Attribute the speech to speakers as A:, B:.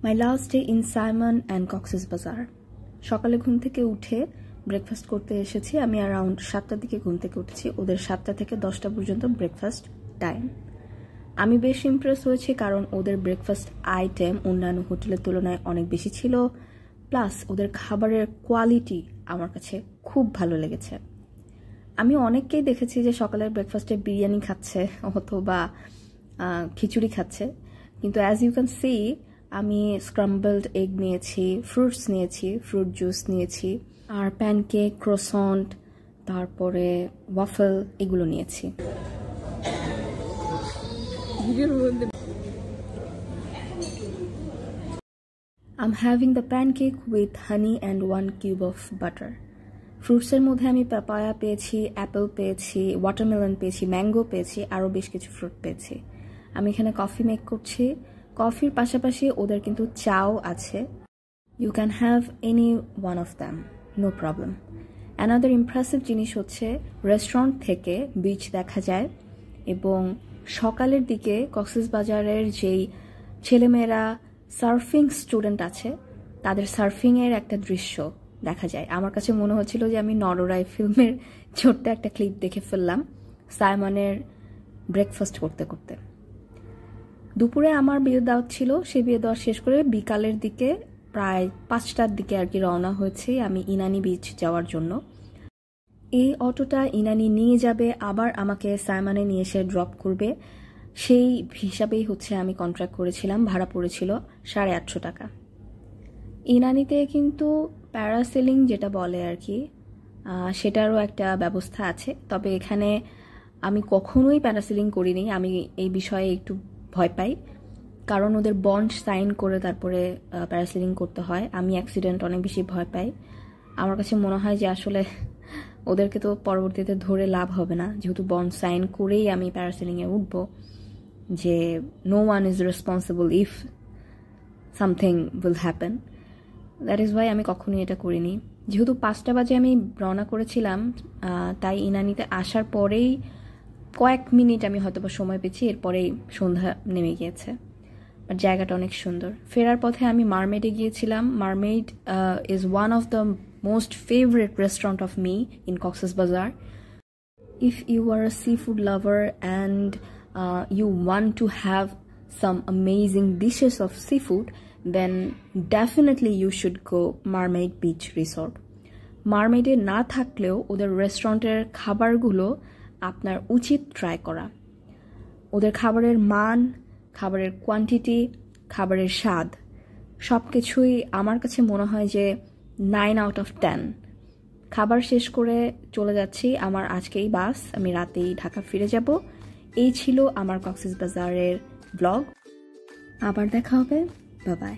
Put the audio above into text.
A: My last day in Simon and Cox's বাজার। সকালে ঘুম থেকে উঠে ব্রেকফাস্ট করতে এসেছি। আমি অ্যারাউন্ড 7টার দিকে ঘুম থেকে উঠেছি। ওদের 7টা থেকে 10টা পর্যন্ত ব্রেকফাস্ট টাইম। আমি বেশ ইমপ্রেস হয়েছি কারণ ওদের ব্রেকফাস্ট আইটেম অন্যান্য হোটেলের তুলনায় অনেক বেশি ছিল, প্লাস ওদের খাবারের কোয়ালিটি আমার কাছে খুব ভালো লেগেছে। আমি অনেককেই দেখেছি যে সকালের ব্রেকফাস্টে বিরিয়ানি খাচ্ছে অথবা খিচুড়ি খাচ্ছে, কিন্তু অ্যাজ ইউ ক্যান সি আমি স্ক্রাম্বলড এগ নিয়েছি, ফ্রুটস নিয়েছি, ফ্রুট জুস নিয়েছি, আর প্যানকেক, ক্রোসন্ট, তারপরে ওয়াফল এগুলো নিয়েছি। I'm having the pancake with honey and 1 cube of butter. ফ্রুটসের মধ্যে আমি পাপায়া পেয়েছি, অ্যাপেল পেয়েছি, ওয়াটারমেলন পেয়েছি, ম্যাঙ্গো পেয়েছি, আরও বেশ কিছু ফ্রুট পেয়েছি। আমি এখানে কফি মেক করছি। কফির পাশাপাশি ওদের কিন্তু চাও আছে। You can have any one of them, no problem. Another impressive জিনিস হচ্ছে রেস্টুরেন্ট থেকে বিচ দেখা যায়, এবং সকালের দিকে কক্সবাজারের যেই ছেলেমেয়েরা সার্ফিং স্টুডেন্ট আছে তাদের সার্ফিংয়ের একটা দৃশ্য দেখা যায়। আমার কাছে মনে হচ্ছিল যে আমি নররাই ফিল্মের ছোট্ট একটা ক্লিপ দেখে ফেললাম সাইমনের ব্রেকফাস্ট করতে করতে। দুপুরে আমার বিয়ে দেওয়া ছিল, সে বিয়ে দেওয়া শেষ করে বিকালের দিকে প্রায় 5টার দিকে আর কি রওনা হয়েছে আমি ইনানি বিচ যাওয়ার জন্য। এই অটোটা ইনানি নিয়ে যাবে, আবার আমাকে সাইমনে নিয়ে এসে ড্রপ করবে। সেই হিসাবেই হচ্ছে আমি কন্ট্রাক্ট করেছিলাম। ভাড়া পড়েছিল 850 টাকা। ইনানিতে কিন্তু প্যারাসেলিং যেটা বলে আর কি, সেটারও একটা ব্যবস্থা আছে, তবে এখানে আমি কখনোই প্যারাসেলিং করিনি। আমি এই বিষয়ে একটু ভয় পাই, কারণ ওদের বন্ড সাইন করে তারপরে প্যারাসেলিং করতে হয়। আমি অ্যাক্সিডেন্ট অনেক বেশি ভয় পাই। আমার কাছে মনে হয় যে আসলে ওদেরকে তো পরবর্তীতে ধরে লাভ হবে না, যেহেতু বন্ড সাইন করেই আমি প্যারাসেলিংয়ে উঠব, যে no one is responsible if something will happen. That is why আমি কখনোই এটা করিনি। যেহেতু 5টা বাজে আমি রওনা করেছিলাম, তাই ইনানিতে আসার পরেই কয়েক মিনিট আমি হয়তো বা সময় পেয়েছি, এরপরেই সন্ধ্যা নেমে গিয়েছে। আর জায়গাটা অনেক সুন্দর। ফেরার পথে আমি মারমেডে গিয়েছিলাম। Mermaid is one of the most favorite restaurant of me in Cox's Bazar. If you are a seafood lover and you want to have some amazing dishes of seafood, then definitely you should go Mermaid Beach Resort. মারমেডে না থাকলেও ওদের রেস্টুরেন্টের খাবারগুলো আপনার উচিত try করা। ওদের খাবারের মান, খাবারের কোয়ান্টিটি, খাবারের স্বাদ সব কিছুই আমার কাছে মনে হয় যে 9 out of 10। খাবার শেষ করে চলে যাচ্ছি, আমার আজকেই বাস, আমি রাতেই ঢাকা ফিরে যাব। এই ছিল আমার কক্সবাজারের ব্লগ। আবার দেখা হবে, বাই বাই।